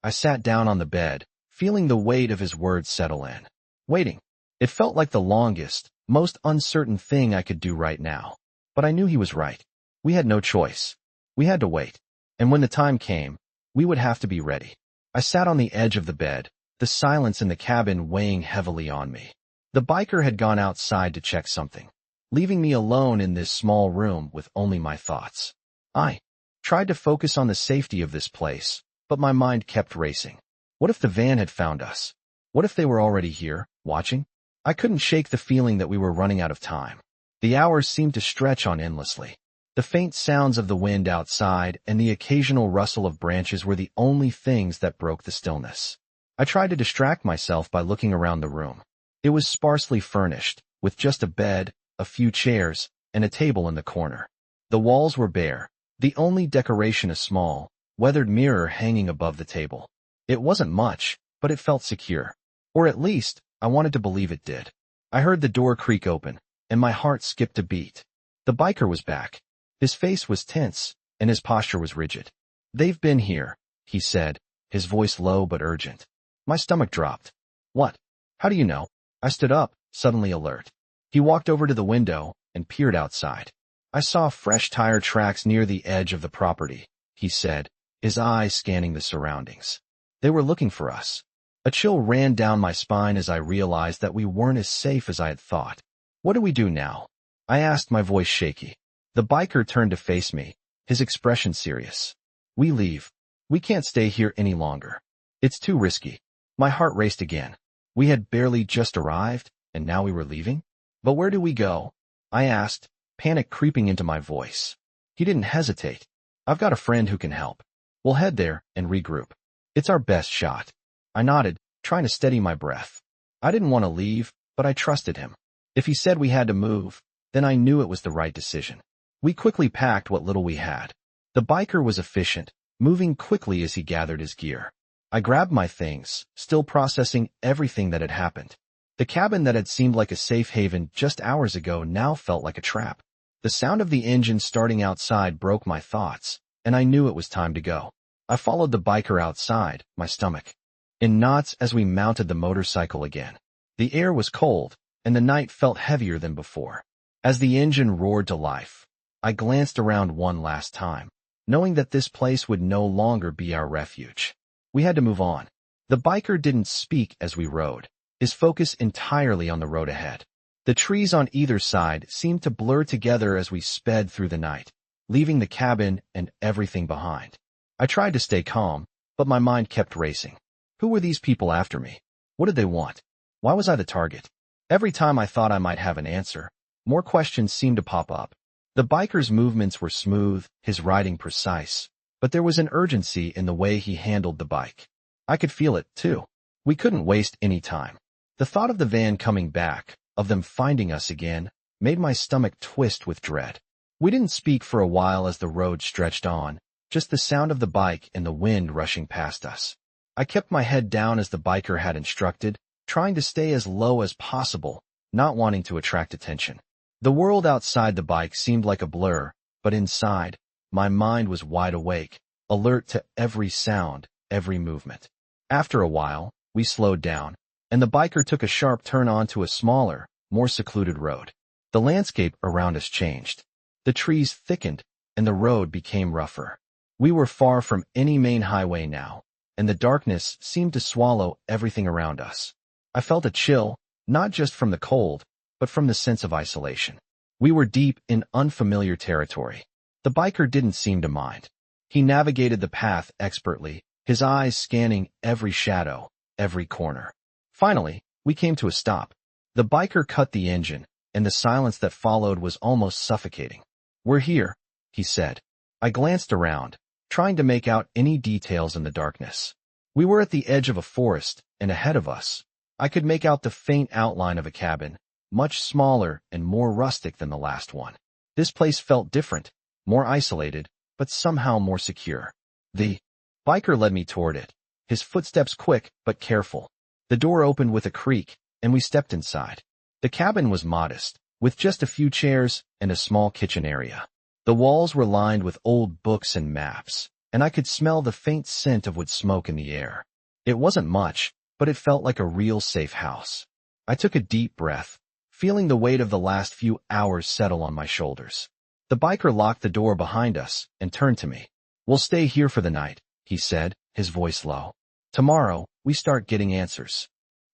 I sat down on the bed, feeling the weight of his words settle in. Waiting. It felt like the longest, most uncertain thing I could do right now. But I knew he was right. We had no choice. We had to wait. And when the time came, we would have to be ready. I sat on the edge of the bed, the silence in the cabin weighing heavily on me. The biker had gone outside to check something, leaving me alone in this small room with only my thoughts. I tried to focus on the safety of this place, but my mind kept racing. What if the van had found us? What if they were already here, watching? I couldn't shake the feeling that we were running out of time. The hours seemed to stretch on endlessly. The faint sounds of the wind outside and the occasional rustle of branches were the only things that broke the stillness. I tried to distract myself by looking around the room. It was sparsely furnished, with just a bed, a few chairs, and a table in the corner. The walls were bare, the only decoration a small, weathered mirror hanging above the table. It wasn't much, but it felt secure. Or at least, I wanted to believe it did. I heard the door creak open, and my heart skipped a beat. The biker was back. His face was tense, and his posture was rigid. "They've been here," he said, his voice low but urgent. My stomach dropped. "What? How do you know?" I stood up, suddenly alert. He walked over to the window and peered outside. "I saw fresh tire tracks near the edge of the property," he said, his eyes scanning the surroundings. "They were looking for us." A chill ran down my spine as I realized that we weren't as safe as I had thought. "What do we do now?" I asked, my voice shaky. The biker turned to face me, his expression serious. "We leave. We can't stay here any longer. It's too risky." My heart raced again. We had barely just arrived, and now we were leaving? "But where do we go?" I asked, panic creeping into my voice. He didn't hesitate. "I've got a friend who can help. We'll head there and regroup. It's our best shot." I nodded, trying to steady my breath. I didn't want to leave, but I trusted him. If he said we had to move, then I knew it was the right decision. We quickly packed what little we had. The biker was efficient, moving quickly as he gathered his gear. I grabbed my things, still processing everything that had happened. The cabin that had seemed like a safe haven just hours ago now felt like a trap. The sound of the engine starting outside broke my thoughts, and I knew it was time to go. I followed the biker outside, my stomach in knots as we mounted the motorcycle again. The air was cold, and the night felt heavier than before. As the engine roared to life, I glanced around one last time, knowing that this place would no longer be our refuge. We had to move on. The biker didn't speak as we rode, his focus entirely on the road ahead. The trees on either side seemed to blur together as we sped through the night, leaving the cabin and everything behind. I tried to stay calm, but my mind kept racing. Who were these people after me? What did they want? Why was I the target? Every time I thought I might have an answer, more questions seemed to pop up. The biker's movements were smooth, his riding precise, but there was an urgency in the way he handled the bike. I could feel it, too. We couldn't waste any time. The thought of the van coming back, of them finding us again, made my stomach twist with dread. We didn't speak for a while as the road stretched on, just the sound of the bike and the wind rushing past us. I kept my head down as the biker had instructed, trying to stay as low as possible, not wanting to attract attention. The world outside the bike seemed like a blur, but inside, my mind was wide awake, alert to every sound, every movement. After a while, we slowed down, and the biker took a sharp turn onto a smaller, more secluded road. The landscape around us changed. The trees thickened, and the road became rougher. We were far from any main highway now, and the darkness seemed to swallow everything around us. I felt a chill, not just from the cold, but from the sense of isolation. We were deep in unfamiliar territory. The biker didn't seem to mind. He navigated the path expertly, his eyes scanning every shadow, every corner. Finally, we came to a stop. The biker cut the engine, and the silence that followed was almost suffocating. "We're here," he said. I glanced around, trying to make out any details in the darkness. We were at the edge of a forest, and ahead of us, I could make out the faint outline of a cabin, much smaller and more rustic than the last one. This place felt different, more isolated, but somehow more secure. The biker led me toward it, his footsteps quick but careful. The door opened with a creak, and we stepped inside. The cabin was modest, with just a few chairs and a small kitchen area. The walls were lined with old books and maps, and I could smell the faint scent of wood smoke in the air. It wasn't much, but it felt like a real safe house. I took a deep breath, feeling the weight of the last few hours settle on my shoulders. The biker locked the door behind us and turned to me. "We'll stay here for the night," he said, his voice low. "Tomorrow, we start getting answers."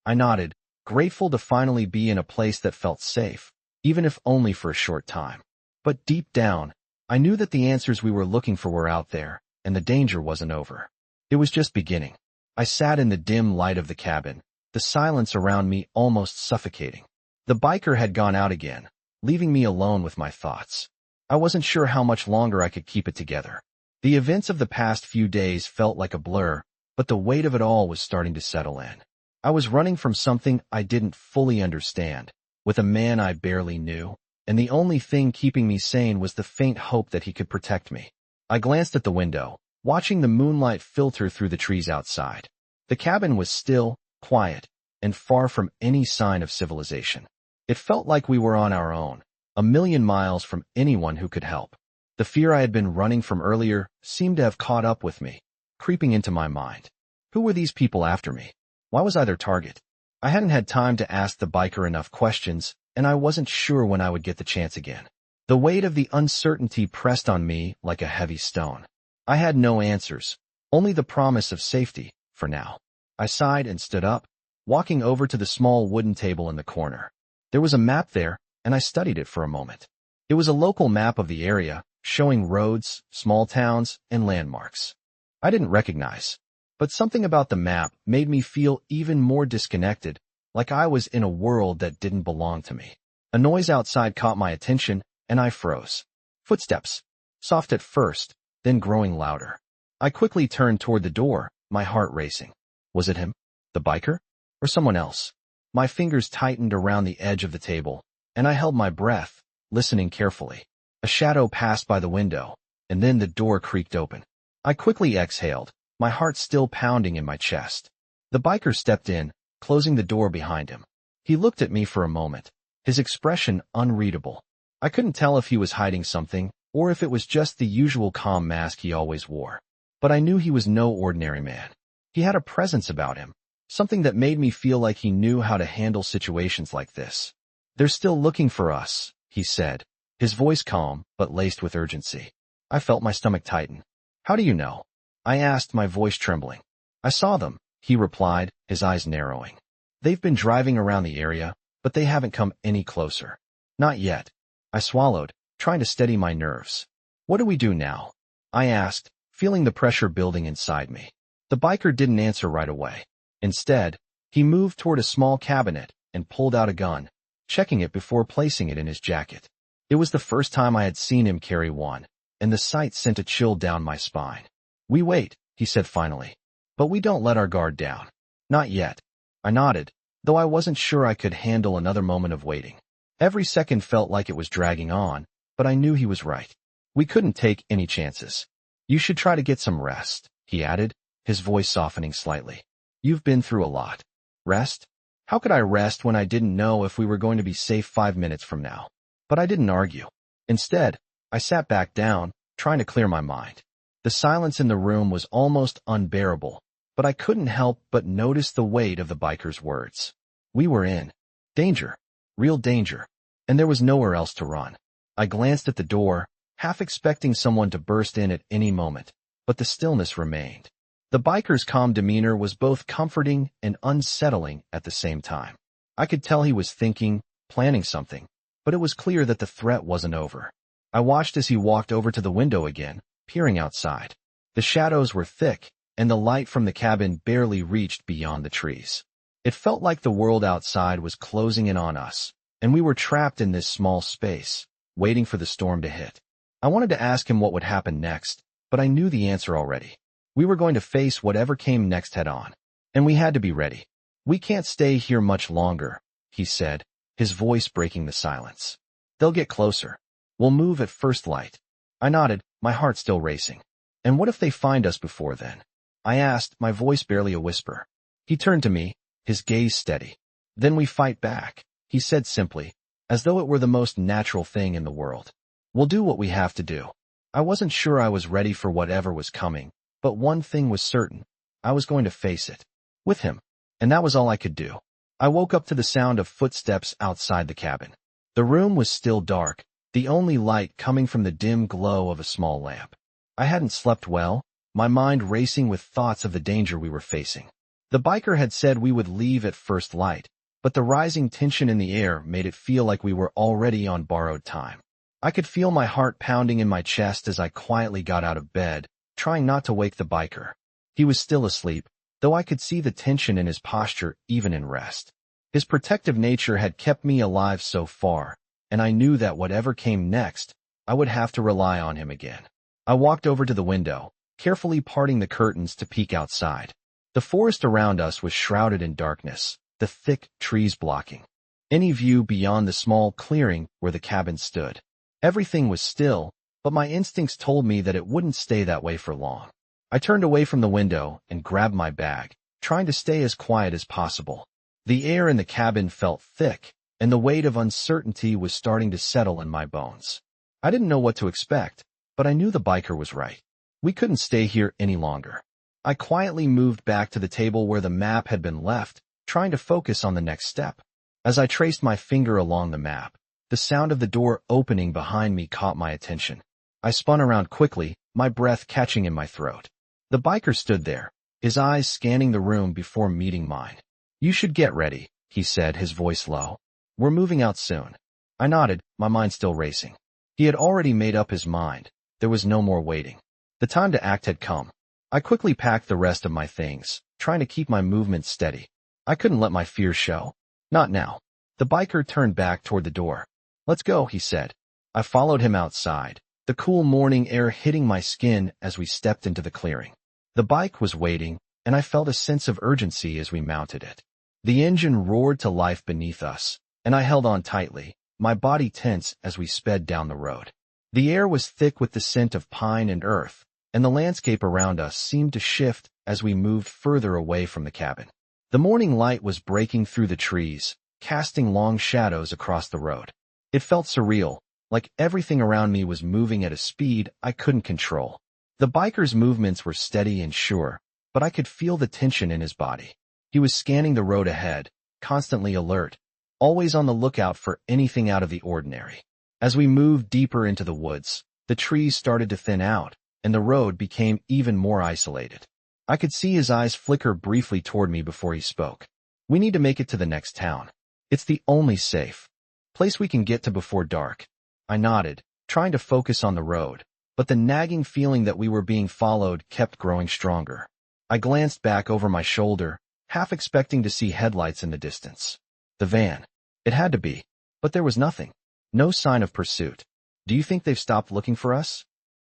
I nodded, grateful to finally be in a place that felt safe, even if only for a short time. But deep down, I knew that the answers we were looking for were out there, and the danger wasn't over. It was just beginning. I sat in the dim light of the cabin, the silence around me almost suffocating. The biker had gone out again, leaving me alone with my thoughts. I wasn't sure how much longer I could keep it together. The events of the past few days felt like a blur, but the weight of it all was starting to settle in. I was running from something I didn't fully understand, with a man I barely knew, and the only thing keeping me sane was the faint hope that he could protect me. I glanced at the window, watching the moonlight filter through the trees outside. The cabin was still, quiet, and far from any sign of civilization. It felt like we were on our own, a million miles from anyone who could help. The fear I had been running from earlier seemed to have caught up with me, creeping into my mind. Who were these people after me? Why was I their target? I hadn't had time to ask the biker enough questions, and I wasn't sure when I would get the chance again. The weight of the uncertainty pressed on me like a heavy stone. I had no answers, only the promise of safety, for now. I sighed and stood up, walking over to the small wooden table in the corner. There was a map there, and I studied it for a moment. It was a local map of the area, showing roads, small towns, and landmarks I didn't recognize. But something about the map made me feel even more disconnected, like I was in a world that didn't belong to me. A noise outside caught my attention, and I froze. Footsteps, soft at first, then growing louder. I quickly turned toward the door, my heart racing. Was it him? The biker? Or someone else? My fingers tightened around the edge of the table, and I held my breath, listening carefully. A shadow passed by the window, and then the door creaked open. I quickly exhaled, my heart still pounding in my chest. The biker stepped in, closing the door behind him. He looked at me for a moment, his expression unreadable. I couldn't tell if he was hiding something, or if it was just the usual calm mask he always wore. But I knew he was no ordinary man. He had a presence about him, something that made me feel like he knew how to handle situations like this. "They're still looking for us," he said, his voice calm but laced with urgency. I felt my stomach tighten. "How do you know?" I asked, my voice trembling. "I saw them," he replied, his eyes narrowing. "They've been driving around the area, but they haven't come any closer." "Not yet." I swallowed, trying to steady my nerves. "What do we do now?" I asked, feeling the pressure building inside me. The biker didn't answer right away. Instead, he moved toward a small cabinet and pulled out a gun, checking it before placing it in his jacket. It was the first time I had seen him carry one, and the sight sent a chill down my spine. "We wait," he said finally. "But we don't let our guard down." "Not yet." I nodded, though I wasn't sure I could handle another moment of waiting. Every second felt like it was dragging on, but I knew he was right. We couldn't take any chances. "You should try to get some rest," he added, his voice softening slightly. "You've been through a lot." Rest? How could I rest when I didn't know if we were going to be safe 5 minutes from now? But I didn't argue. Instead, I sat back down, trying to clear my mind. The silence in the room was almost unbearable, but I couldn't help but notice the weight of the biker's words. We were in danger, real danger, and there was nowhere else to run. I glanced at the door, half expecting someone to burst in at any moment, but the stillness remained. The biker's calm demeanor was both comforting and unsettling at the same time. I could tell he was thinking, planning something, but it was clear that the threat wasn't over. I watched as he walked over to the window again, peering outside. The shadows were thick, and the light from the cabin barely reached beyond the trees. It felt like the world outside was closing in on us, and we were trapped in this small space, waiting for the storm to hit. I wanted to ask him what would happen next, but I knew the answer already. We were going to face whatever came next head on, and we had to be ready. "We can't stay here much longer," he said, his voice breaking the silence. "They'll get closer. We'll move at first light." I nodded, my heart still racing. "And what if they find us before then?" I asked, my voice barely a whisper. He turned to me, his gaze steady. "Then we fight back," he said simply, as though it were the most natural thing in the world. "We'll do what we have to do." I wasn't sure I was ready for whatever was coming, but one thing was certain. I was going to face it. With him. And that was all I could do. I woke up to the sound of footsteps outside the cabin. The room was still dark, the only light coming from the dim glow of a small lamp. I hadn't slept well, my mind racing with thoughts of the danger we were facing. The biker had said we would leave at first light, but the rising tension in the air made it feel like we were already on borrowed time. I could feel my heart pounding in my chest as I quietly got out of bed, trying not to wake the biker. He was still asleep, though I could see the tension in his posture even in rest. His protective nature had kept me alive so far, and I knew that whatever came next, I would have to rely on him again. I walked over to the window, carefully parting the curtains to peek outside. The forest around us was shrouded in darkness, the thick trees blocking any view beyond the small clearing where the cabin stood. Everything was still, but my instincts told me that it wouldn't stay that way for long. I turned away from the window and grabbed my bag, trying to stay as quiet as possible. The air in the cabin felt thick, and the weight of uncertainty was starting to settle in my bones. I didn't know what to expect, but I knew the biker was right. We couldn't stay here any longer. I quietly moved back to the table where the map had been left, trying to focus on the next step. As I traced my finger along the map, the sound of the door opening behind me caught my attention. I spun around quickly, my breath catching in my throat. The biker stood there, his eyes scanning the room before meeting mine. "You should get ready," he said, his voice low. "We're moving out soon." I nodded, my mind still racing. He had already made up his mind. There was no more waiting. The time to act had come. I quickly packed the rest of my things, trying to keep my movements steady. I couldn't let my fears show. Not now. The biker turned back toward the door. "Let's go," he said. I followed him outside, the cool morning air hitting my skin as we stepped into the clearing. The bike was waiting, and I felt a sense of urgency as we mounted it. The engine roared to life beneath us, and I held on tightly, my body tense as we sped down the road. The air was thick with the scent of pine and earth, and the landscape around us seemed to shift as we moved further away from the cabin. The morning light was breaking through the trees, casting long shadows across the road. It felt surreal, like everything around me was moving at a speed I couldn't control. The biker's movements were steady and sure, but I could feel the tension in his body. He was scanning the road ahead, constantly alert, always on the lookout for anything out of the ordinary. As we moved deeper into the woods, the trees started to thin out, and the road became even more isolated. I could see his eyes flicker briefly toward me before he spoke. "We need to make it to the next town. It's the only safe place we can get to before dark." I nodded, trying to focus on the road, but the nagging feeling that we were being followed kept growing stronger. I glanced back over my shoulder, half expecting to see headlights in the distance. The van. It had to be, but there was nothing. No sign of pursuit. Do you think they've stopped looking for us?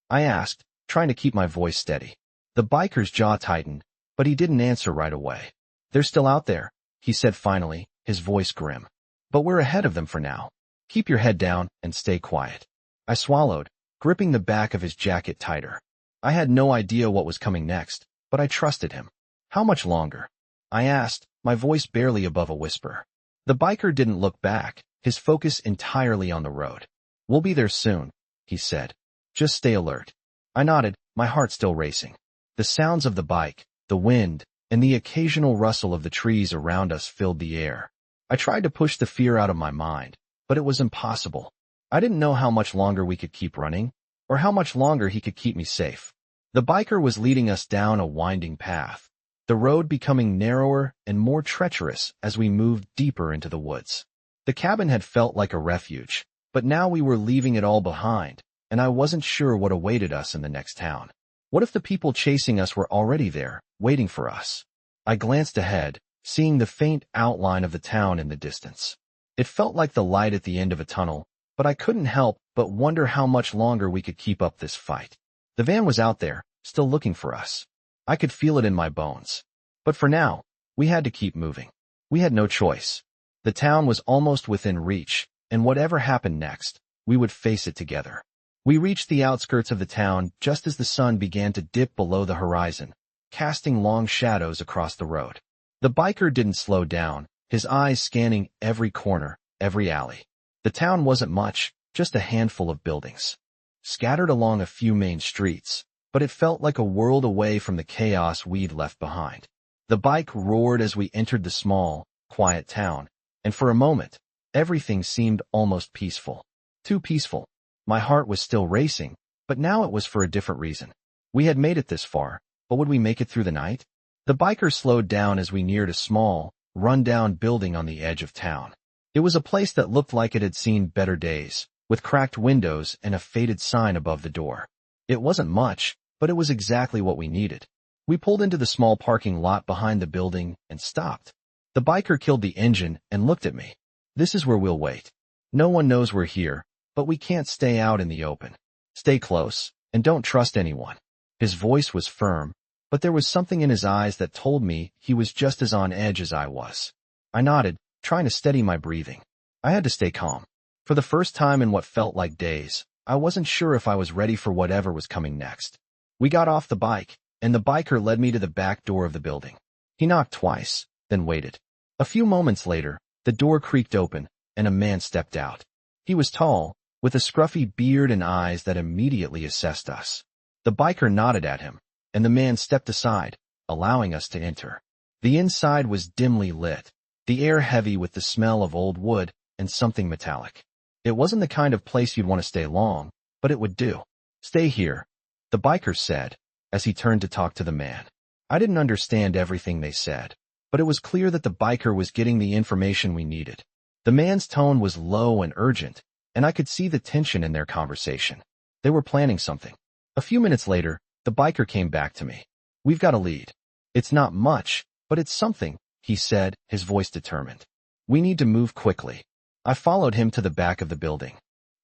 I asked, trying to keep my voice steady. The biker's jaw tightened, but he didn't answer right away. They're still out there, he said finally, his voice grim. But we're ahead of them for now. Keep your head down and stay quiet. I swallowed, gripping the back of his jacket tighter. I had no idea what was coming next, but I trusted him. How much longer? I asked, my voice barely above a whisper. The biker didn't look back, his focus entirely on the road. We'll be there soon, he said. Just stay alert. I nodded, my heart still racing. The sounds of the bike, the wind, and the occasional rustle of the trees around us filled the air. I tried to push the fear out of my mind, but it was impossible. I didn't know how much longer we could keep running, or how much longer he could keep me safe. The biker was leading us down a winding path, the road becoming narrower and more treacherous as we moved deeper into the woods. The cabin had felt like a refuge, but now we were leaving it all behind, and I wasn't sure what awaited us in the next town. What if the people chasing us were already there, waiting for us? I glanced ahead, seeing the faint outline of the town in the distance. It felt like the light at the end of a tunnel, but I couldn't help but wonder how much longer we could keep up this fight. The van was out there, still looking for us. I could feel it in my bones. But for now, we had to keep moving. We had no choice. The town was almost within reach, and whatever happened next, we would face it together. We reached the outskirts of the town just as the sun began to dip below the horizon, casting long shadows across the road. The biker didn't slow down, his eyes scanning every corner, every alley. The town wasn't much, just a handful of buildings, scattered along a few main streets, but it felt like a world away from the chaos we'd left behind. The bike roared as we entered the small, quiet town, and for a moment, everything seemed almost peaceful. Too peaceful. My heart was still racing, but now it was for a different reason. We had made it this far, but would we make it through the night? The biker slowed down as we neared a small, run-down building on the edge of town. It was a place that looked like it had seen better days, with cracked windows and a faded sign above the door. It wasn't much, but it was exactly what we needed. We pulled into the small parking lot behind the building and stopped. The biker killed the engine and looked at me. This is where we'll wait. No one knows we're here, but we can't stay out in the open. Stay close, and don't trust anyone. His voice was firm, but there was something in his eyes that told me he was just as on edge as I was. I nodded, trying to steady my breathing. I had to stay calm. For the first time in what felt like days, I wasn't sure if I was ready for whatever was coming next. We got off the bike, and the biker led me to the back door of the building. He knocked twice, then waited. A few moments later, the door creaked open, and a man stepped out. He was tall, with a scruffy beard and eyes that immediately assessed us. The biker nodded at him, and the man stepped aside, allowing us to enter. The inside was dimly lit, the air heavy with the smell of old wood and something metallic. It wasn't the kind of place you'd want to stay long, but it would do. Stay here, the biker said, as he turned to talk to the man. I didn't understand everything they said, but it was clear that the biker was getting the information we needed. The man's tone was low and urgent, and I could see the tension in their conversation. They were planning something. A few minutes later, the biker came back to me. We've got a lead. It's not much, but it's something, he said, his voice determined. We need to move quickly. I followed him to the back of the building,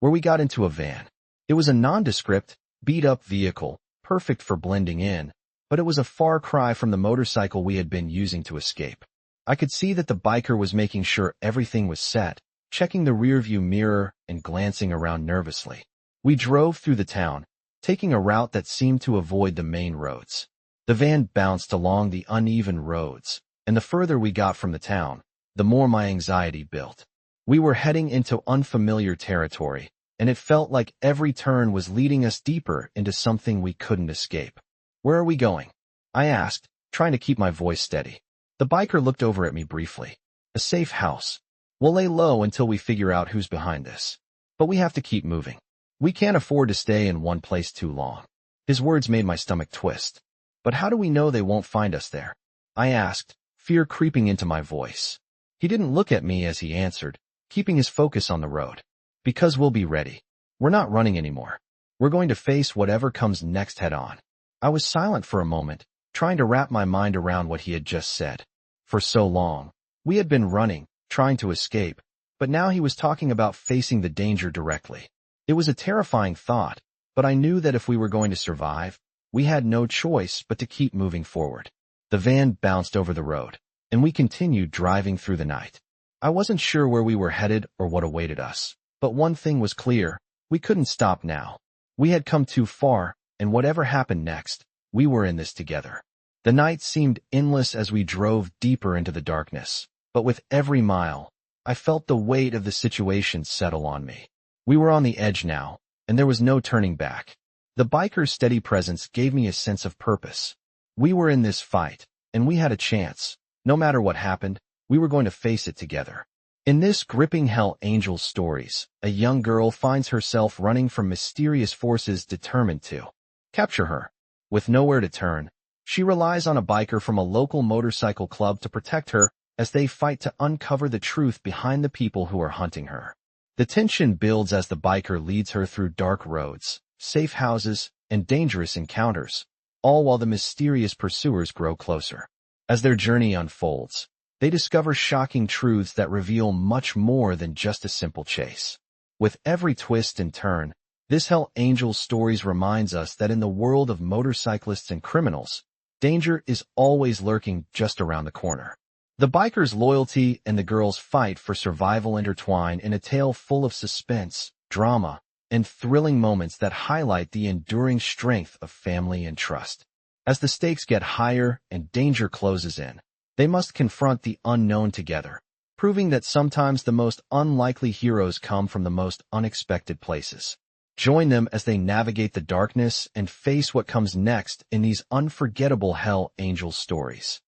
where we got into a van. It was a nondescript, beat-up vehicle, perfect for blending in, but it was a far cry from the motorcycle we had been using to escape. I could see that the biker was making sure everything was set, checking the rearview mirror and glancing around nervously. We drove through the town, taking a route that seemed to avoid the main roads. The van bounced along the uneven roads, and the further we got from the town, the more my anxiety built. We were heading into unfamiliar territory, and it felt like every turn was leading us deeper into something we couldn't escape. Where are we going? I asked, trying to keep my voice steady. The biker looked over at me briefly. A safe house. We'll lay low until we figure out who's behind this. But we have to keep moving. We can't afford to stay in one place too long. His words made my stomach twist. But how do we know they won't find us there? I asked, fear creeping into my voice. He didn't look at me as he answered, keeping his focus on the road. Because we'll be ready. We're not running anymore. We're going to face whatever comes next head on. I was silent for a moment, trying to wrap my mind around what he had just said. For so long, we had been running, trying to escape, but now he was talking about facing the danger directly. It was a terrifying thought, but I knew that if we were going to survive, we had no choice but to keep moving forward. The van bounced over the road, and we continued driving through the night. I wasn't sure where we were headed or what awaited us, but one thing was clear: we couldn't stop now. We had come too far, and whatever happened next, we were in this together. The night seemed endless as we drove deeper into the darkness, but with every mile, I felt the weight of the situation settle on me. We were on the edge now, and there was no turning back. The biker's steady presence gave me a sense of purpose. We were in this fight, and we had a chance. No matter what happened, we were going to face it together. In this gripping Hell Angels stories, a young girl finds herself running from mysterious forces determined to capture her. With nowhere to turn, she relies on a biker from a local motorcycle club to protect her as they fight to uncover the truth behind the people who are hunting her. The tension builds as the biker leads her through dark roads, safe houses, and dangerous encounters, all while the mysterious pursuers grow closer. As their journey unfolds, they discover shocking truths that reveal much more than just a simple chase. With every twist and turn, this Hell Angels stories reminds us that in the world of motorcyclists and criminals, danger is always lurking just around the corner. The biker's loyalty and the girl's fight for survival intertwine in a tale full of suspense, drama, and thrilling moments that highlight the enduring strength of family and trust. As the stakes get higher and danger closes in, they must confront the unknown together, proving that sometimes the most unlikely heroes come from the most unexpected places. Join them as they navigate the darkness and face what comes next in these unforgettable Hell Angels stories.